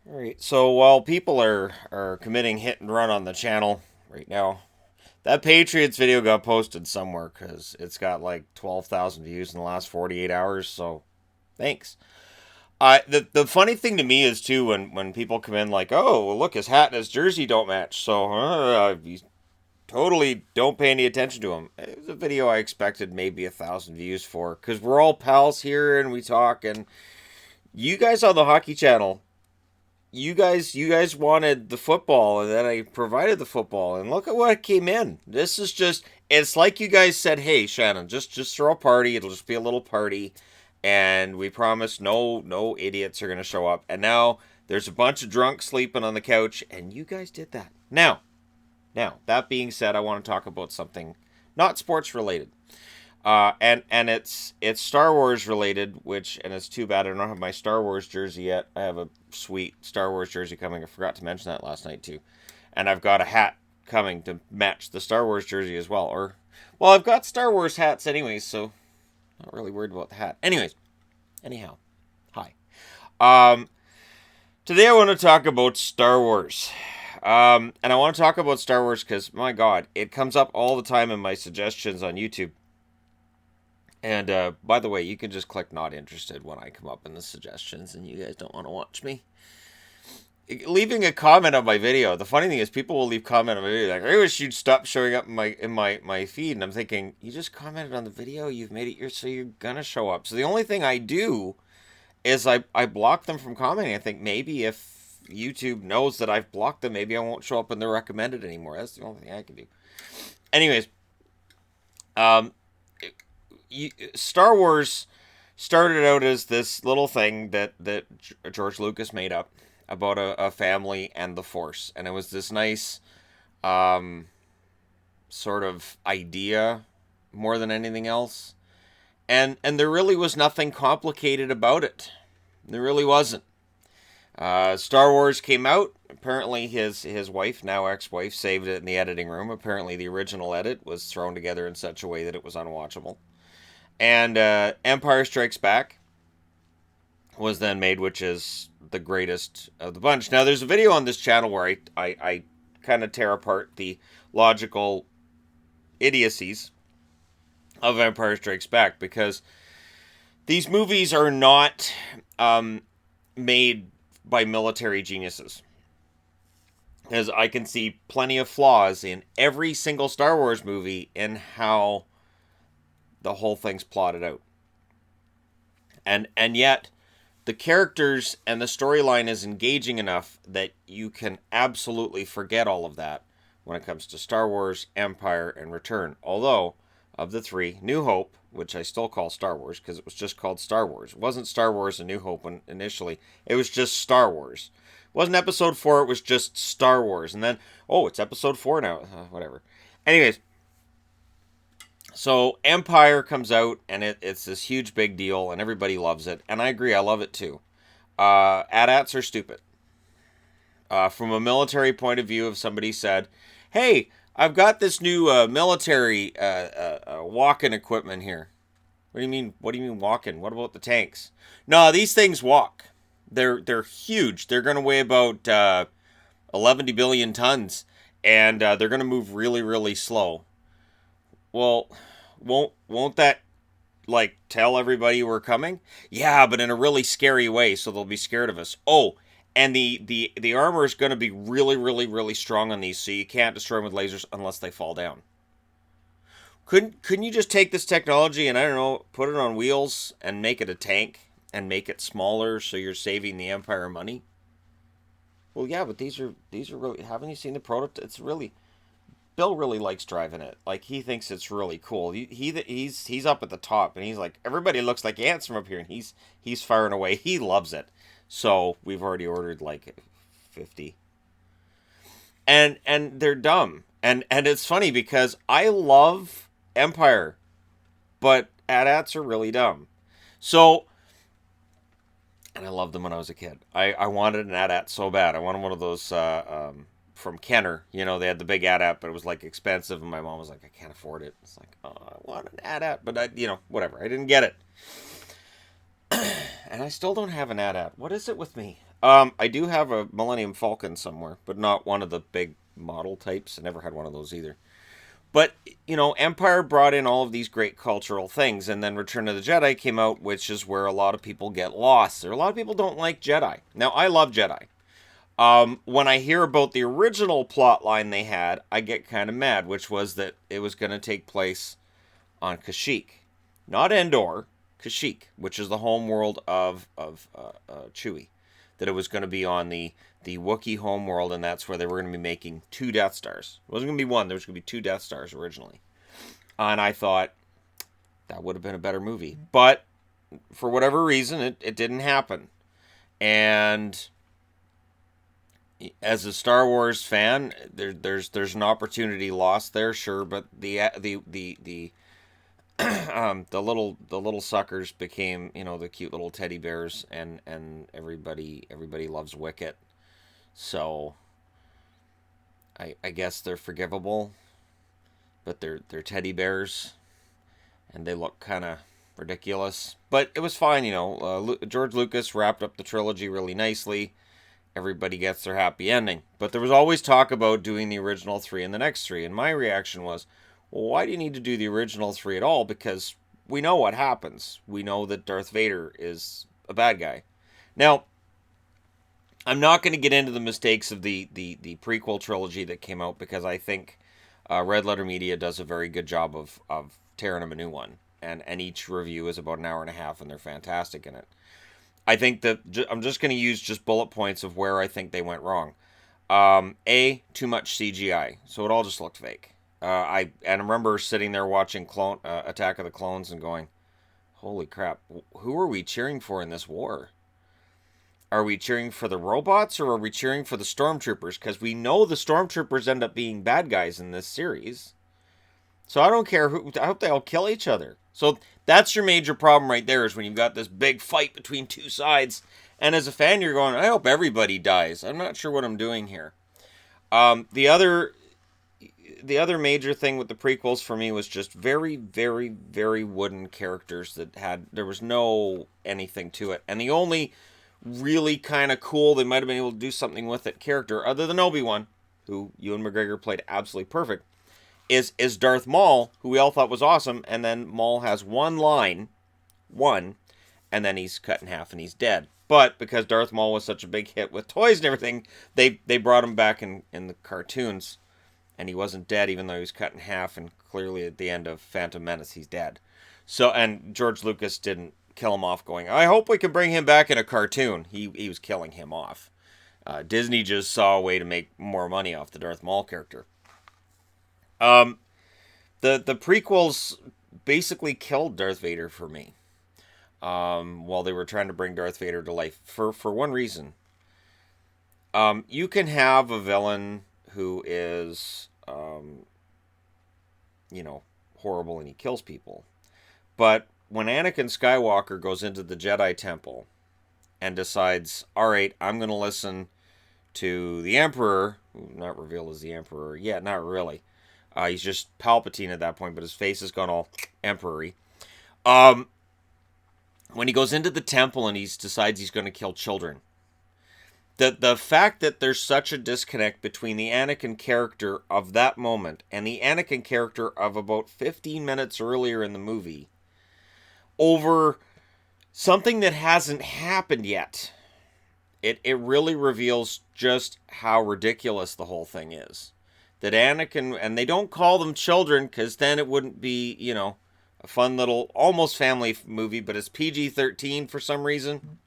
All right. So while people are committing hit and run on the channel right now, that Patriots video got posted somewhere because it's got like 12,000 views in the last 48 hours. So thanks. The funny thing to me is too when people come in like, oh, well, look, his hat and his jersey don't match. So you totally don't pay any attention to him. It was a video I expected maybe 1,000 views for because we're all pals here and we talk. And you guys on the hockey channel, you guys wanted the football, and then I provided the football, and look at what came in. This is just, it's like you guys said, hey Shannon, just throw a party. It'll just be a little party, and we promise no idiots are gonna show up. And now there's a bunch of drunks sleeping on the couch, and you guys did that. Now that being said, I want to talk about something not sports related. And it's Star Wars related, which, and it's too bad I don't have my Star Wars jersey yet. I have a sweet Star Wars jersey coming. I forgot to mention that last night too, and I've got a hat coming to match the Star Wars jersey as well. Or, well, I've got Star Wars hats anyways, so not really worried about the hat. Anyhow, hi. Um, Today I want to talk about Star Wars. And I want to talk about Star Wars because, my God, it comes up all the time in my suggestions on YouTube. And by the way, you can just click not interested when I come up in the suggestions and you guys don't want to watch me. Leaving a comment on my video. The funny thing is people will leave comment on my video like, I wish you'd stop showing up in my feed. And I'm thinking, you just commented on the video, you've made it so you're gonna show up. So the only thing I do is I block them from commenting. I think maybe if YouTube knows that I've blocked them, maybe I won't show up in the recommended anymore. That's the only thing I can do. Anyways, um, Star Wars started out as this little thing that George Lucas made up about a family and the Force, and it was this nice um, sort of idea more than anything else, and there really was nothing complicated about it. There really wasn't. Star Wars came out. Apparently, his wife, now ex-wife, saved it in the editing room. Apparently, the original edit was thrown together in such a way that it was unwatchable. And Empire Strikes Back was then made, which is the greatest of the bunch. Now, there's a video on this channel where I kind of tear apart the logical idiocies of Empire Strikes Back because these movies are not made by military geniuses. Because I can see plenty of flaws in every single Star Wars movie in how the whole thing's plotted out. And yet the characters and the storyline is engaging enough that you can absolutely forget all of that when it comes to Star Wars, Empire, and Return. Although, of the three, New Hope, which I still call Star Wars because it was just called Star Wars. It wasn't Star Wars and New Hope when initially. It was just Star Wars. It wasn't episode 4, it was just Star Wars. And then, oh, it's episode 4 now. Whatever. Anyways, so Empire comes out, and it's this huge big deal, and everybody loves it. And I agree, I love it too. AT-ATs are stupid. From a military point of view, if somebody said, hey, I've got this new military walk-in equipment here. What do you mean? What do you mean walk-in? What about the tanks? No, these things walk. They're huge. They're going to weigh about 11 billion tons, and they're going to move really, really slow. Well, won't that like tell everybody we're coming? Yeah, but in a really scary way, so they'll be scared of us. Oh, and the armor is going to be really, really, really strong on these, so you can't destroy them with lasers unless they fall down. Couldn't you just take this technology and, I don't know, put it on wheels and make it a tank and make it smaller so you're saving the Empire money? Well, yeah, but these are really. Haven't you seen the prototype? It's really. Bill really likes driving it. Like, he thinks it's really cool. He's up at the top, and he's like, everybody looks like ants from up here, and he's firing away. He loves it. So we've already ordered like 50, and they're dumb. And it's funny because I love Empire, but AT-ATs are really dumb. So, and I loved them when I was a kid. I wanted an AT-AT so bad. I wanted one of those from Kenner. You know, they had the big AT-AT, but it was like expensive, and my mom was like, I can't afford it. It's like, oh, I want an AT-AT, but whatever. I didn't get it. And I still don't have an AT-AT. What is it with me? I do have a Millennium Falcon somewhere, but not one of the big model types. I never had one of those either. But, Empire brought in all of these great cultural things, and then Return of the Jedi came out, which is where a lot of people get lost. There, a lot of people don't like Jedi. Now, I love Jedi. When I hear about the original plot line they had, I get kind of mad, which was that it was going to take place on Kashyyyk, not Endor, Kashyyyk, which is the home world of Chewie. That it was going to be on the Wookiee home world, and that's where they were going to be making two Death Stars. It wasn't going to be one; there was going to be two Death Stars originally. And I thought that would have been a better movie, but for whatever reason, it didn't happen. And as a Star Wars fan, there's an opportunity lost there, sure, but the little suckers became the cute little teddy bears, and everybody loves Wicket, so I guess they're forgivable, but they're teddy bears, and they look kind of ridiculous, but it was fine. George Lucas wrapped up the trilogy really nicely. Everybody gets their happy ending, but there was always talk about doing the original three and the next three, and my reaction was, well, why do you need to do the original three at all? Because we know what happens. We know that Darth Vader is a bad guy. Now, I'm not going to get into the mistakes of the prequel trilogy that came out, because I think Red Letter Media does a very good job of tearing them a new one. And each review is about an hour and a half, and they're fantastic in it. I think that I'm just going to use just bullet points of where I think they went wrong. Too much CGI, so it all just looked fake. I remember sitting there watching Attack of the Clones and going, "Holy crap! Who are we cheering for in this war? Are we cheering for the robots, or are we cheering for the stormtroopers? Because we know the stormtroopers end up being bad guys in this series. So I don't care who. I hope they all kill each other. So that's your major problem right there, is when you've got this big fight between two sides, and as a fan, you're going, I hope everybody dies. I'm not sure what I'm doing here. The other major thing with the prequels for me was just very, very, very wooden characters there was no anything to it. And the only really kind of cool, they might have been able to do something with it character, other than Obi-Wan, who Ewan McGregor played absolutely perfect, is Darth Maul, who we all thought was awesome, and then Maul has one line, and then he's cut in half and he's dead. But because Darth Maul was such a big hit with toys and everything, they brought him back in the cartoons, and he wasn't dead, even though he was cut in half, and clearly at the end of Phantom Menace, he's dead. So, and George Lucas didn't kill him off going, I hope we can bring him back in a cartoon. He was killing him off. Disney just saw a way to make more money off the Darth Maul character. The prequels basically killed Darth Vader for me. While they were trying to bring Darth Vader to life for one reason. You can have a villain who is, horrible and he kills people. But when Anakin Skywalker goes into the Jedi Temple and decides, all right, I'm going to listen to the Emperor, not revealed as the Emperor yet, not really. He's just Palpatine at that point, but his face has gone all Emperor-y. When he goes into the temple and he decides he's going to kill children, the fact that there's such a disconnect between the Anakin character of that moment and the Anakin character of about 15 minutes earlier in the movie over something that hasn't happened yet, it really reveals just how ridiculous the whole thing is. That Anakin, and they don't call them children because then it wouldn't be, a fun little almost family movie, but it's PG-13 for some reason.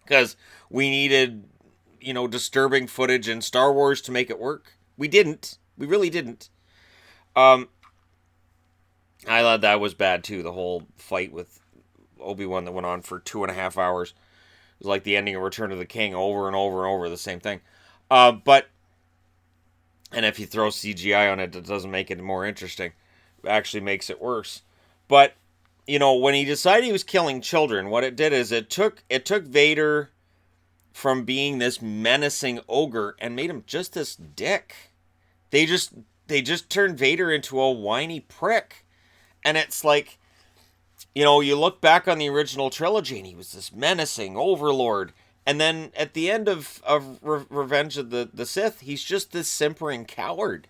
Because we needed, disturbing footage in Star Wars to make it work. We didn't. We really didn't. I thought that was bad too. The whole fight with Obi-Wan that went on for 2.5 hours. It was like the ending of Return of the King over and over and over, the same thing. But and if you throw CGI on it, it doesn't make it more interesting. It actually makes it worse. But, when he decided he was killing children, what it did is it took Vader from being this menacing ogre and made him just this dick. They just turned Vader into a whiny prick. And it's like, you look back on the original trilogy and he was this menacing overlord. And then at the end of Revenge of the Sith, he's just this simpering coward.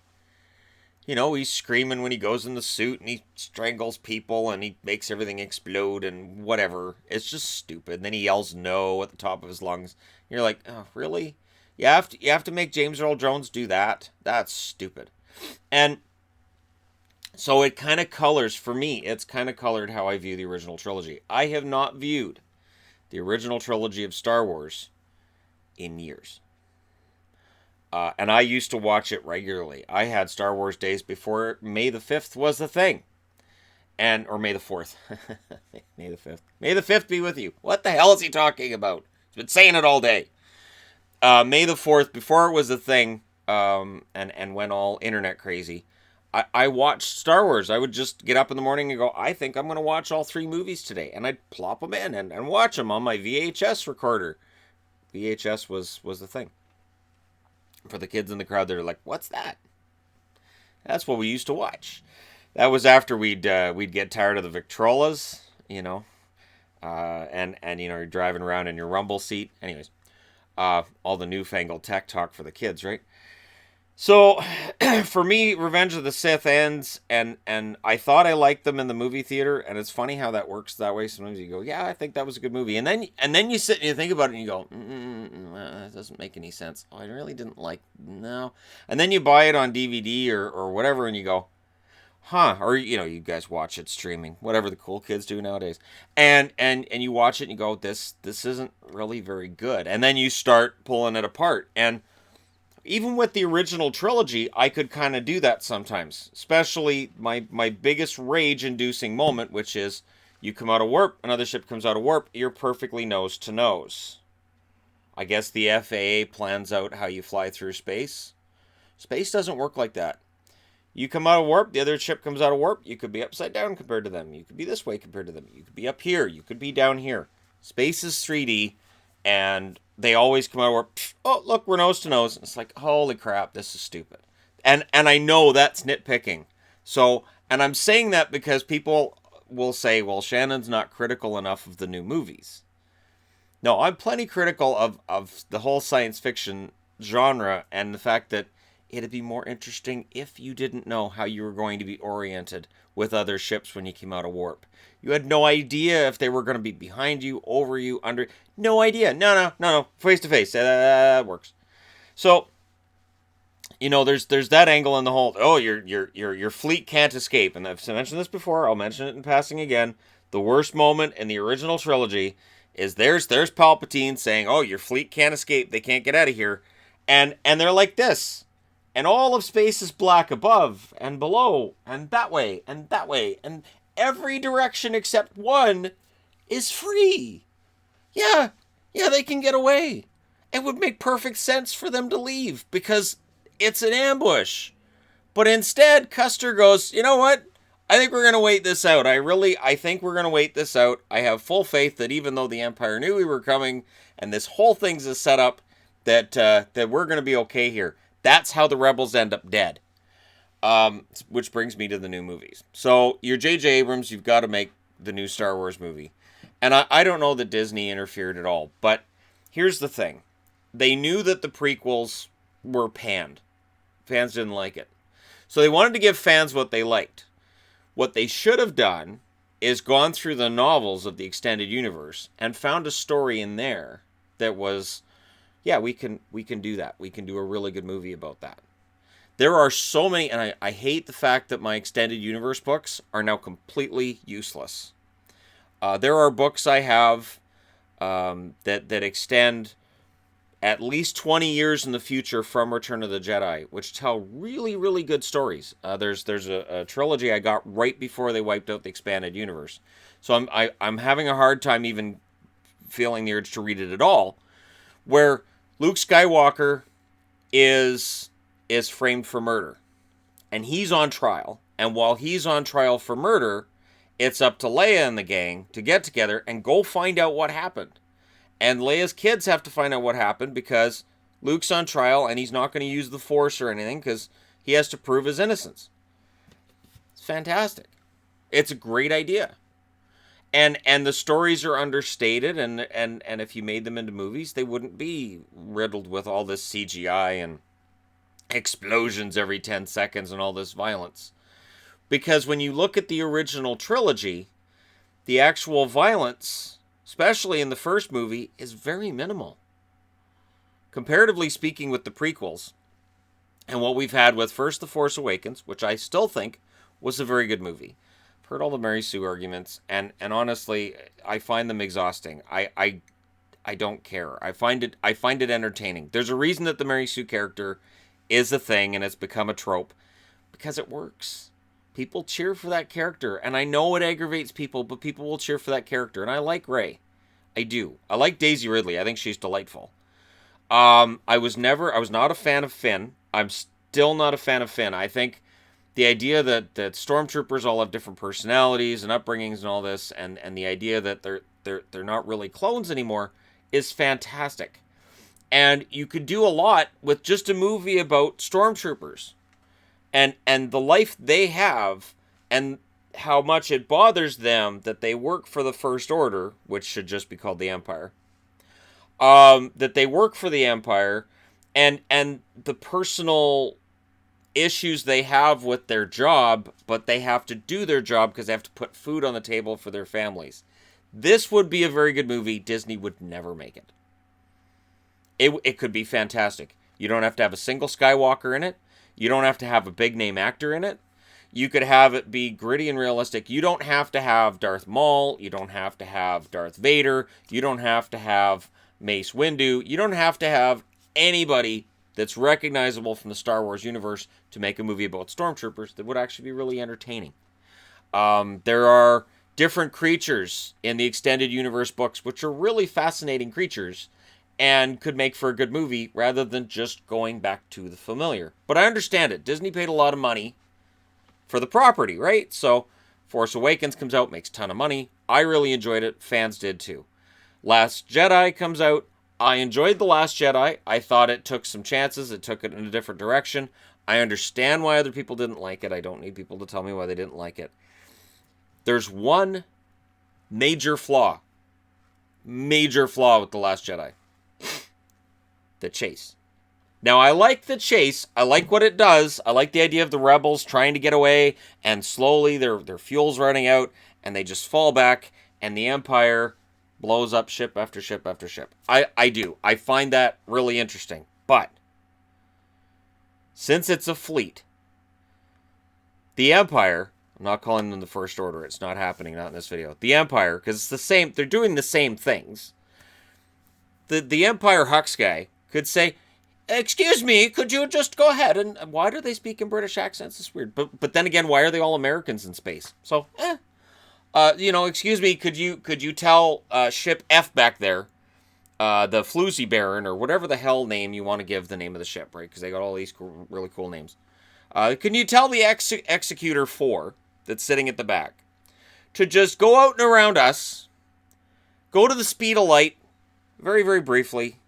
You know, he's screaming when he goes in the suit and he strangles people and he makes everything explode and whatever. It's just stupid. And then he yells no at the top of his lungs. You're like, oh, really? You have to make James Earl Jones do that? That's stupid. And so it kind of colors, for me, it's kind of colored how I view the original trilogy. I have not viewed the original trilogy of Star Wars in years. And I used to watch it regularly. I had Star Wars days before May the 5th was the thing. Or May the 4th. May the 5th. May the 5th be with you. What the hell is he talking about? He's been saying it all day. May the 4th, before it was a thing, and went all internet crazy, I watched Star Wars. I would just get up in the morning and go, I think I'm going to watch all 3 movies today. And I'd plop them in and watch them on my VHS recorder. VHS was the thing. For the kids in the crowd, they're like, what's that? That's what we used to watch. That was after we'd get tired of the Victrolas, you know. And you know, you're driving around in your rumble seat. Anyways, all the newfangled tech talk for the kids, right? So, for me, Revenge of the Sith ends, and I thought I liked them in the movie theater, and it's funny how that works that way. Sometimes you go, yeah, I think that was a good movie, and then you sit and you think about it, and you go, that doesn't make any sense. Oh, I really didn't like, no. And then you buy it on DVD or whatever, and you go, huh, or, you know, you guys watch it streaming, whatever the cool kids do nowadays, and you watch it, and you go, this isn't really very good, and then you start pulling it apart, and even with the original trilogy, I could kind of do that sometimes. Especially my biggest rage-inducing moment, which is you come out of warp, another ship comes out of warp, you're perfectly nose to nose. I guess the FAA plans out how you fly through space. Space doesn't work like that. You come out of warp, the other ship comes out of warp, you could be upside down compared to them. You could be this way compared to them. You could be up here. You could be down here. Space is 3D, and they always come out where, oh, look, we're nose to nose. It's like, holy crap, this is stupid. And I know that's nitpicking. So, and I'm saying that because people will say, well, Shannon's not critical enough of the new movies. No, I'm plenty critical of the whole science fiction genre and the fact that it'd be more interesting if you didn't know how you were going to be oriented with other ships when you came out of warp. You had no idea if they were going to be behind you, over you, under. No idea. No. Face to face. That works. So, you know, there's that angle in the whole. Oh, your fleet can't escape. And I've mentioned this before. I'll mention it in passing again. The worst moment in the original trilogy is there's Palpatine saying, "Oh, your fleet can't escape. They can't get out of here," and they're like this. And all of space is black above and below and that way, and every direction except one is free. Yeah, they can get away. It would make perfect sense for them to leave because it's an ambush. But instead, Custer goes, you know what? I think we're going to wait this out. I think we're going to wait this out. I have full faith that even though the Empire knew we were coming and this whole thing's a setup, that we're going to be okay here. That's how the rebels end up dead. Which brings me to the new movies. So, you're J.J. Abrams, you've got to make the new Star Wars movie. And I don't know that Disney interfered at all. But here's the thing. They knew that the prequels were panned. Fans didn't like it. So they wanted to give fans what they liked. What they should have done is gone through the novels of the extended universe and found a story in there that was, yeah, we can do that. We can do a really good movie about that. There are so many, and I hate the fact that my extended universe books are now completely useless. There are books I have that extend at least 20 years in the future from Return of the Jedi, which tell really, really good stories. There's a trilogy I got right before they wiped out the expanded universe. So I'm having a hard time even feeling the urge to read it at all, where Luke Skywalker is framed for murder. And he's on trial. And while he's on trial for murder, it's up to Leia and the gang to get together and go find out what happened. And Leia's kids have to find out what happened because Luke's on trial and he's not going to use the Force or anything because he has to prove his innocence. It's fantastic. It's a great idea. And the stories are understated, and if you made them into movies, they wouldn't be riddled with all this CGI and explosions every 10 seconds and all this violence. Because when you look at the original trilogy, the actual violence, especially in the first movie, is very minimal. Comparatively speaking with the prequels, and what we've had with first The Force Awakens, which I still think was a very good movie. I've heard all the Mary Sue arguments, and honestly, I find them exhausting. I don't care. I find it entertaining. There's a reason that the Mary Sue character is a thing and it's become a trope, because it works. People cheer for that character, and I know it aggravates people, but people will cheer for that character, and I like Rey. I do. I like Daisy Ridley. I think she's delightful. I was not a fan of Finn. I'm still not a fan of Finn. I think the idea that stormtroopers all have different personalities and upbringings and all this, and the idea that they're not really clones anymore is fantastic. And you could do a lot with just a movie about stormtroopers and the life they have, and how much it bothers them that they work for the First Order, which should just be called the Empire. That they work for the Empire, and the personal issues they have with their job, but they have to do their job because they have to put food on the table for their families. This would be a very good movie. Disney would never make it. It could be fantastic. You don't have to have a single Skywalker in it. You don't have to have a big name actor in it. You could have it be gritty and realistic. You don't have to have Darth Maul. You don't have to have Darth Vader. You don't have to have Mace Windu. You don't have to have anybody that's recognizable from the Star Wars universe to make a movie about stormtroopers that would actually be really entertaining. There are different creatures in the extended universe books, which are really fascinating creatures and could make for a good movie rather than just going back to the familiar. But I understand it. Disney paid a lot of money for the property, right? So Force Awakens comes out, makes a ton of money. I really enjoyed it. Fans did too. Last Jedi comes out. I enjoyed The Last Jedi. I thought it took some chances. It took it in a different direction. I understand why other people didn't like it. I don't need people to tell me why they didn't like it. There's one major flaw. Major flaw with The Last Jedi. The chase. Now, I like the chase. I like what it does. I like the idea of the rebels trying to get away, and slowly their fuel's running out, and they just fall back, and the Empire blows up ship after ship after ship. I do. I find that really interesting. But since it's a fleet, the Empire, I'm not calling them the First Order. It's not happening, not in this video. The Empire, because it's the same, they're doing the same things. The Empire Hux guy could say, "Excuse me, could you just go ahead?" And why do they speak in British accents? It's weird. But then again, why are they all Americans in space? So, excuse me, could you tell ship F back there, the Floozy Baron, or whatever the hell name you want to give the name of the ship, right? Because they got all these really cool names. Can you tell the Executor 4 that's sitting at the back to just go out and around us, go to the speed of light, very, very briefly,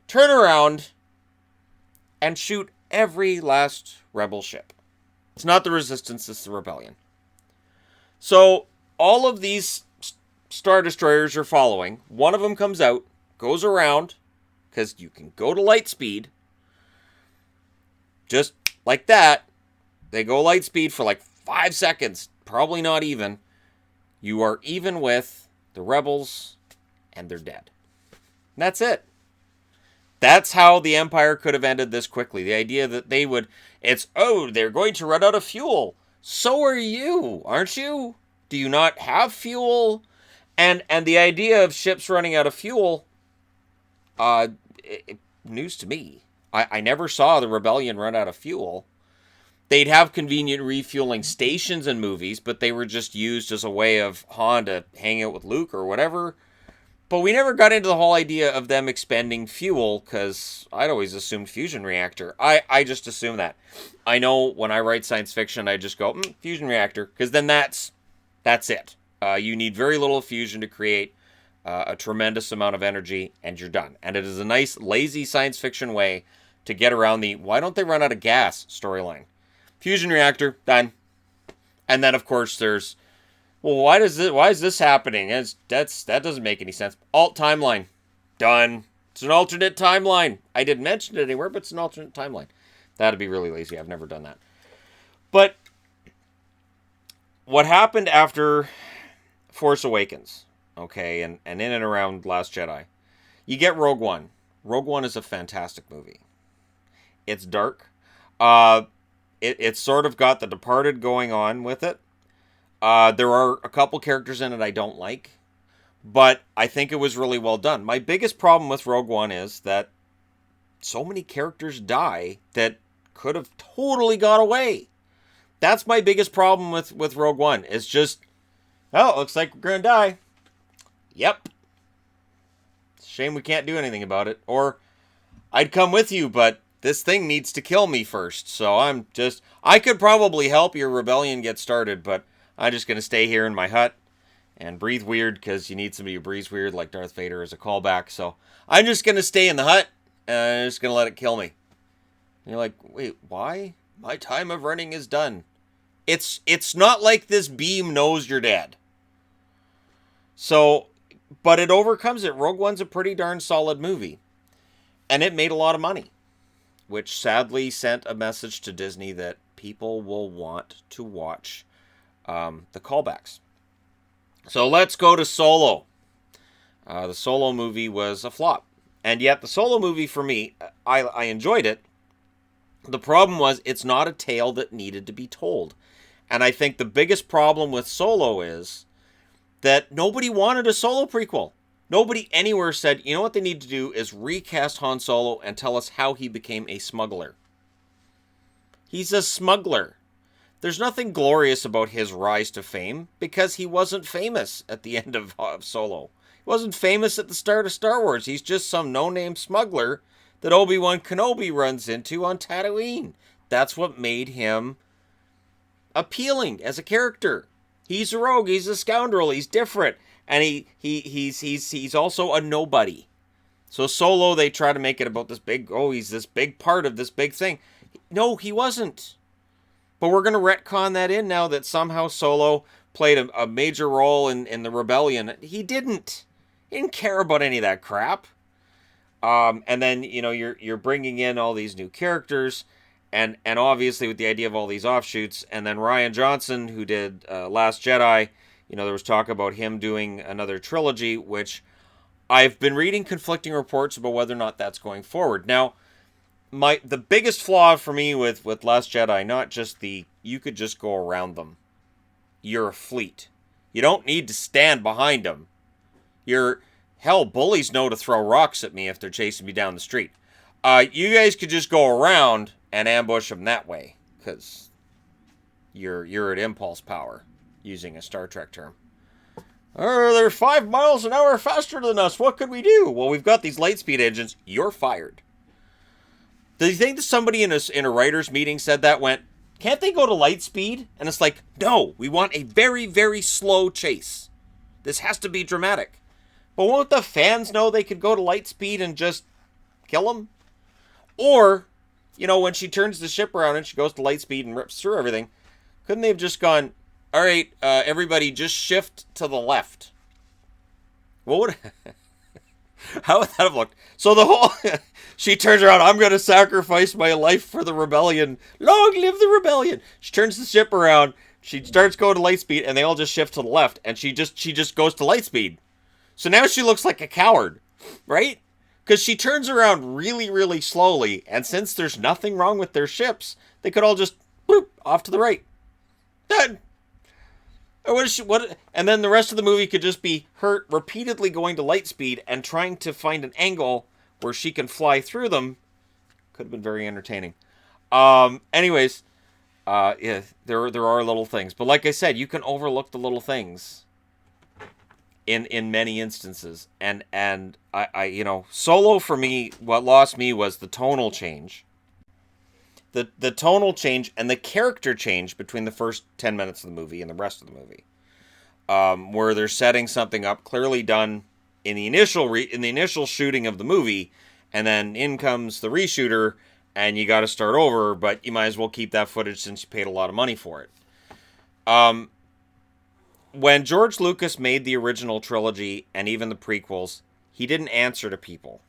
turn around, and shoot every last rebel ship. It's not the Resistance, it's the Rebellion. So, all of these Star Destroyers are following. One of them comes out, goes around, because you can go to light speed. Just like that. They go light speed for like 5 seconds. Probably not even. You are even with the rebels, and they're dead. And that's it. That's how the Empire could have ended this quickly. The idea that they're going to run out of fuel. So are you, aren't you? Do you not have fuel? And the idea of ships running out of fuel, news to me. I never saw the Rebellion run out of fuel. They'd have convenient refueling stations in movies, but they were just used as a way of Han to hang out with Luke or whatever. But we never got into the whole idea of them expending fuel, because I'd always assumed fusion reactor. I just assume that. I know when I write science fiction, I just go, fusion reactor, because then that's it. You need very little fusion to create a tremendous amount of energy, and you're done. And it is a nice, lazy science fiction way to get around the why don't they run out of gas storyline. Fusion reactor, done. And then, of course, there's Well, why is this happening? That doesn't make any sense. Alt timeline. Done. It's an alternate timeline. I didn't mention it anywhere, but it's an alternate timeline. That'd be really lazy. I've never done that. But what happened after Force Awakens, okay, and in and around Last Jedi, you get Rogue One. Rogue One is a fantastic movie. It's dark. Uh, it's sort of got The Departed going on with it. There are a couple characters in it I don't like, but I think it was really well done. My biggest problem with Rogue One is that so many characters die that could have totally got away. That's my biggest problem with Rogue One. It's just, oh, it looks like we're gonna die. Yep. It's a shame we can't do anything about it. Or, I'd come with you, but this thing needs to kill me first. So I could probably help your rebellion get started, but I'm just gonna stay here in my hut and breathe weird, because you need somebody who breathes weird like Darth Vader as a callback. So I'm just gonna stay in the hut and I'm just gonna let it kill me. And you're like, wait, why? My time of running is done. It's not like this beam knows you're dead. So, but it overcomes it. Rogue One's a pretty darn solid movie. And it made a lot of money, which sadly sent a message to Disney that people will want to watch the callbacks. So let's go to Solo. The Solo movie was a flop. And yet the Solo movie, for me, I enjoyed it. The problem was it's not a tale that needed to be told. And I think the biggest problem with Solo is that nobody wanted a Solo prequel. Nobody anywhere said, you know what they need to do is recast Han Solo and tell us how he became a smuggler. He's a smuggler. There's nothing glorious about his rise to fame because he wasn't famous at the end of Solo. He wasn't famous at the start of Star Wars. He's just some no-name smuggler that Obi-Wan Kenobi runs into on Tatooine. That's what made him appealing as a character. He's a rogue, he's a scoundrel, he's different, and he's also a nobody. So Solo, they try to make it about this big, he's this big part of this big thing. No, he wasn't. But we're going to retcon that in now that somehow Solo played a major role in the rebellion. He didn't. He didn't care about any of that crap. And then, you're bringing in all these new characters, and obviously with the idea of all these offshoots, and then Rian Johnson, who did Last Jedi, there was talk about him doing another trilogy, which I've been reading conflicting reports about whether or not that's going forward. Now, the biggest flaw for me with Last Jedi, not just you could just go around them. You're a fleet. You don't need to stand behind them. Hell, bullies know to throw rocks at me if they're chasing me down the street. You guys could just go around and ambush them that way, because you're at impulse power, using a Star Trek term. They're 5 miles an hour faster than us. What could we do? Well, we've got these lightspeed engines. You're fired. Do you think that somebody in a writer's meeting said that, went, can't they go to light speed? And it's like, no, we want a very, very slow chase. This has to be dramatic. But won't the fans know they could go to light speed and just kill them? Or, when she turns the ship around and she goes to light speed and rips through everything, couldn't they have just gone, all right, everybody just shift to the left? What would... How would that have looked? So the whole... she turns around, I'm going to sacrifice my life for the rebellion. Long live the rebellion. She turns the ship around, she starts going to light speed, and they all just shift to the left, and she just goes to light speed. So now she looks like a coward, right? Because she turns around really, really slowly, and since there's nothing wrong with their ships, they could all just bloop off to the right. Done. And then the rest of the movie could just be her repeatedly going to light speed and trying to find an angle where she can fly through them. Could have been very entertaining. Anyways, yeah, there are little things, but like I said, you can overlook the little things in many instances. And I Solo, for me, what lost me was the tonal change. The tonal change and the character change between the first 10 minutes of the movie and the rest of the movie, where they're setting something up clearly done in the initial shooting of the movie, and then in comes the reshooter, and you got to start over, but you might as well keep that footage since you paid a lot of money for it. when George Lucas made the original trilogy and even the prequels, he didn't answer to people.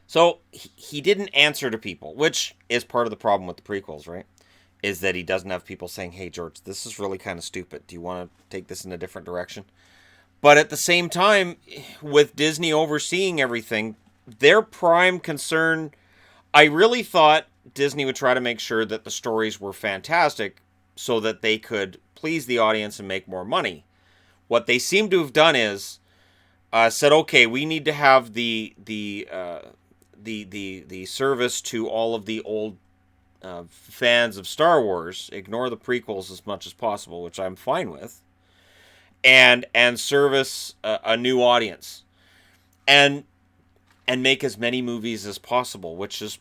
So he didn't answer to people, which is part of the problem with the prequels, right? Is that he doesn't have people saying, "Hey, George, this is really kind of stupid. Do you want to take this in a different direction?" But at the same time, with Disney overseeing everything, their prime concern, I really thought Disney would try to make sure that the stories were fantastic so that they could please the audience and make more money. What they seem to have done is said, okay, we need to have the service to all of the old fans of Star Wars, ignore the prequels as much as possible, which I'm fine with, and service a new audience, and make as many movies as possible, which is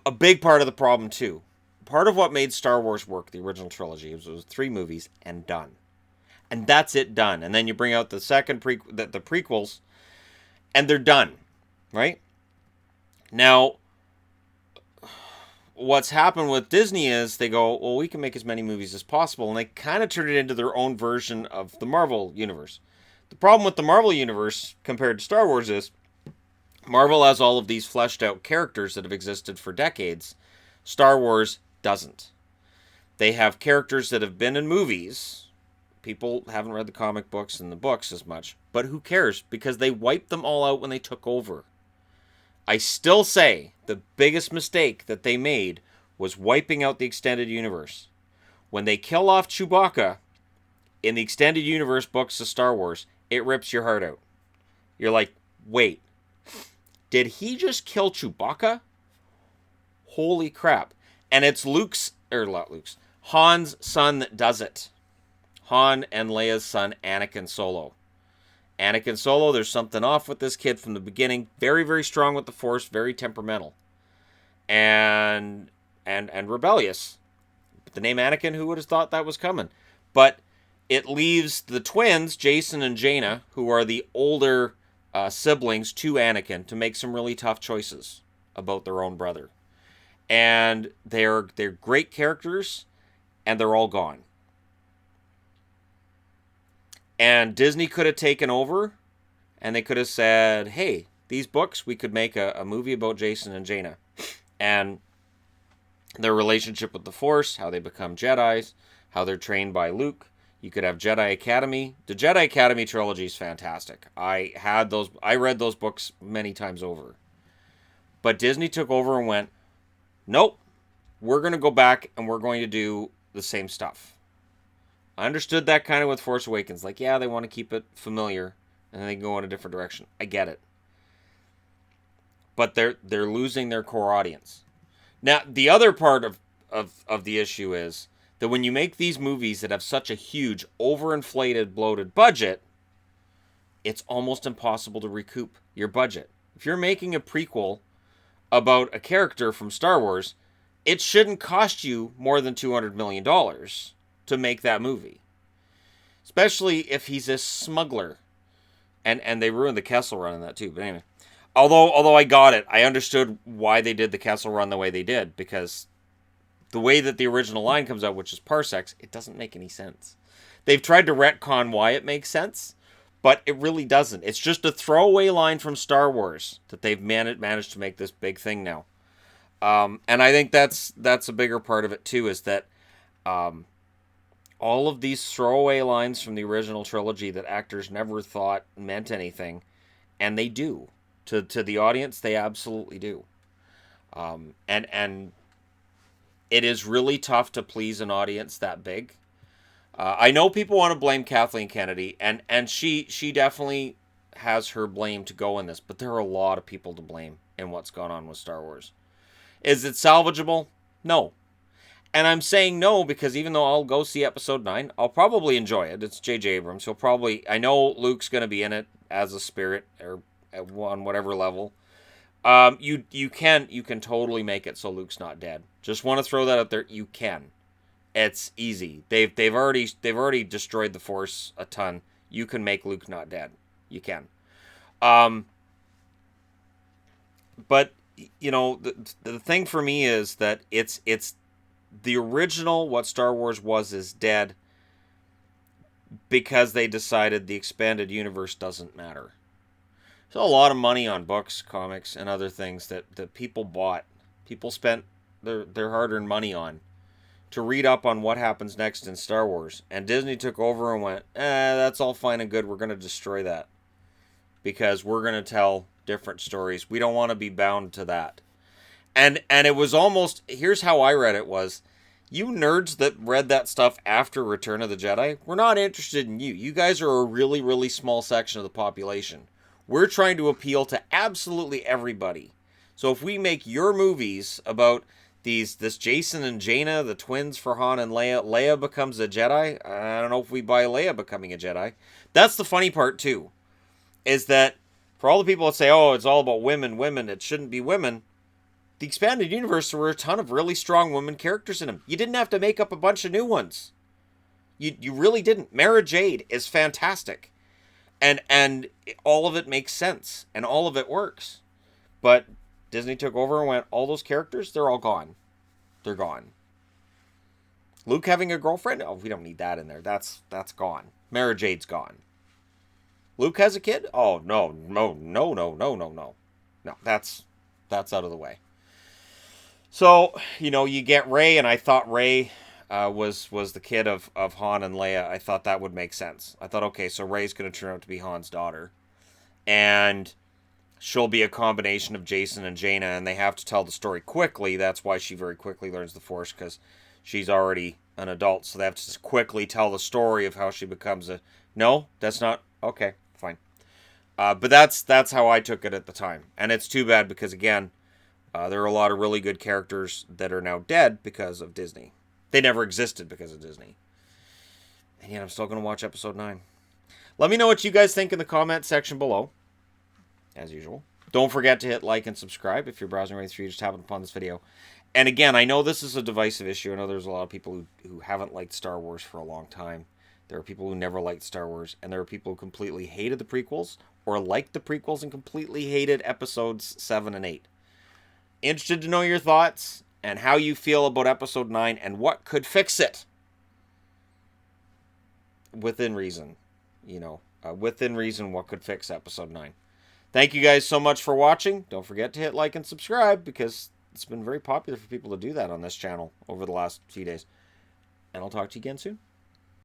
a big part of the problem too. Part of what made Star Wars work, the original trilogy, was 3 movies and done, and that's it, done. And then you bring out the the prequels, and they're done, right? Now, what's happened with Disney is they go, well, we can make as many movies as possible, and they kind of turn it into their own version of the Marvel universe. The problem with the Marvel universe compared to Star Wars is Marvel has all of these fleshed out characters that have existed for decades. Star Wars doesn't. They have characters that have been in movies. People haven't read the comic books and the books as much, but who cares? Because they wiped them all out when they took over. I still say the biggest mistake that they made was wiping out the extended universe. When they kill off Chewbacca in the extended universe books of Star Wars, it rips your heart out. You're like, wait, did he just kill Chewbacca? Holy crap. And it's Han's son that does it. Han and Leia's son, Anakin Solo. Anakin Solo, there's something off with this kid from the beginning. Very, very strong with the Force, very temperamental. And rebellious. But the name Anakin, who would have thought that was coming? But it leaves the twins, Jason and Jaina, who are the older siblings to Anakin, to make some really tough choices about their own brother. And they're great characters, and they're all gone. And Disney could have taken over, and they could have said, hey, these books, we could make a movie about Jason and Jaina. And their relationship with the Force, how they become Jedis, how they're trained by Luke. You could have Jedi Academy. The Jedi Academy trilogy is fantastic. I read those books many times over. But Disney took over and went, nope, we're going to go back and we're going to do the same stuff. I understood that kind of with Force Awakens. Like, yeah, they want to keep it familiar, and then they go in a different direction. I get it. But they're losing their core audience. Now, the other part of the issue is that when you make these movies that have such a huge, overinflated, bloated budget, it's almost impossible to recoup your budget. If you're making a prequel about a character from Star Wars, it shouldn't cost you more than $200 million to make that movie. Especially if he's a smuggler. And they ruined the Kessel Run in that too. But anyway. Although I got it. I understood why they did the Kessel Run the way they did. Because the way that the original line comes out, which is parsecs, it doesn't make any sense. They've tried to retcon why it makes sense, but it really doesn't. It's just a throwaway line from Star Wars that they've managed to make this big thing now. And I think that's a bigger part of it too, is that all of these throwaway lines from the original trilogy that actors never thought meant anything, and they do. To the audience, they absolutely do. And it is really tough to please an audience that big. I know people want to blame Kathleen Kennedy, and she definitely has her blame to go in this, but there are a lot of people to blame in what's gone on with Star Wars. Is it salvageable? No. And I'm saying no because even though I'll go see Episode 9, I'll probably enjoy it. It's J.J. Abrams. He'll probably... I know Luke's going to be in it as a spirit, or on whatever level. You can totally make it so Luke's not dead. Just want to throw that out there. You can. It's easy. They've already destroyed the Force a ton. You can make Luke not dead. You can. But you know, the thing for me is that it's the original, what Star Wars was, is dead. because they decided the expanded universe doesn't matter. So a lot of money on books, comics, and other things that people bought. People spent their hard-earned money on to read up on what happens next in Star Wars. And Disney took over and went, that's all fine and good. We're going to destroy that. Because we're going to tell different stories. We don't want to be bound to that. And it was almost, here's how I read it was, you nerds that read that stuff after Return of the Jedi, we're not interested in you. You guys are a really, really small section of the population. We're trying to appeal to absolutely everybody. So if we make your movies about this Jason and Jaina, the twins for Han and Leia, Leia becomes a Jedi. I don't know if we buy Leia becoming a Jedi. That's the funny part too, is that for all the people that say, oh, it's all about women, it shouldn't be women, the expanded universe, there were a ton of really strong women characters in them. You didn't have to make up a bunch of new ones. You really didn't. Mara Jade is fantastic. And all of it makes sense. And all of it works. But Disney took over and went, all those characters, they're all gone. They're gone. Luke having a girlfriend? Oh, we don't need that in there. That's gone. Mara Jade's gone. Luke has a kid? Oh, no. No, that's out of the way. So, you get Rey, and I thought Rey was the kid of Han and Leia. I thought that would make sense. I thought, okay, so Rey's going to turn out to be Han's daughter. And she'll be a combination of Jason and Jaina, and they have to tell the story quickly. That's why she very quickly learns the Force, because she's already an adult. So they have to just quickly tell the story of how she becomes a... No, that's not... Okay, fine. But that's how I took it at the time. And it's too bad because, again... there are a lot of really good characters that are now dead because of Disney. They never existed because of Disney. And yet I'm still going to watch episode 9. Let me know what you guys think in the comment section below. As usual. Don't forget to hit like and subscribe if you're browsing right through. You just happened upon this video. And again, I know this is a divisive issue. I know there's a lot of people who haven't liked Star Wars for a long time. There are people who never liked Star Wars. And there are people who completely hated the prequels or liked the prequels and completely hated episodes 7 and 8. Interested to know your thoughts and how you feel about episode 9 and what could fix it. Within reason. Within reason what could fix episode 9. Thank you guys so much for watching. Don't forget to hit like and subscribe because it's been very popular for people to do that on this channel over the last few days. And I'll talk to you again soon.